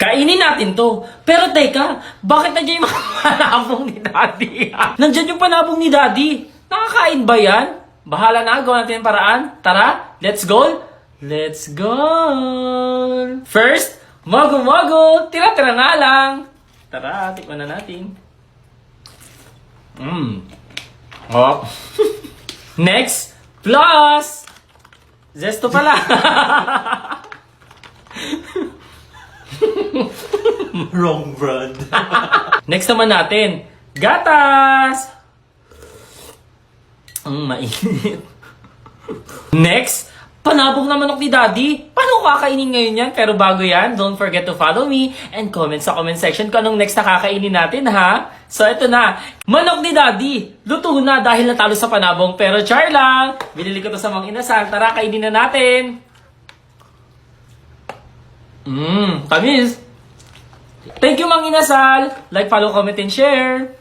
Kainin natin to. Pero teka, bakit nandiyan yung mga panabong ni Daddy? Nandiyan yung panabong ni Daddy. Nakakain ba yan? Bahala na, gawa natin yung paraan. Tara, let's go. Let's go. First, mago-mago. Tira-tira nga lang. Tara, tikman na natin. Oh. Next, plus. Zesto pala. Wrong brand. Next naman natin, gatas. Mainit. Next, panabong na manok ni Daddy. Paano kakainin ngayon yan? Pero bago yan, don't forget to follow me and comment sa comment section kung anong next na kakainin natin, ha? So, ito na. Manok ni Daddy. Luto na dahil natalo sa panabong. Pero char lang. Binili ko to sa Mang Inasal. Tara, kainin na natin. Tamis. Thank you, Mang Inasal. Like, follow, comment, and share.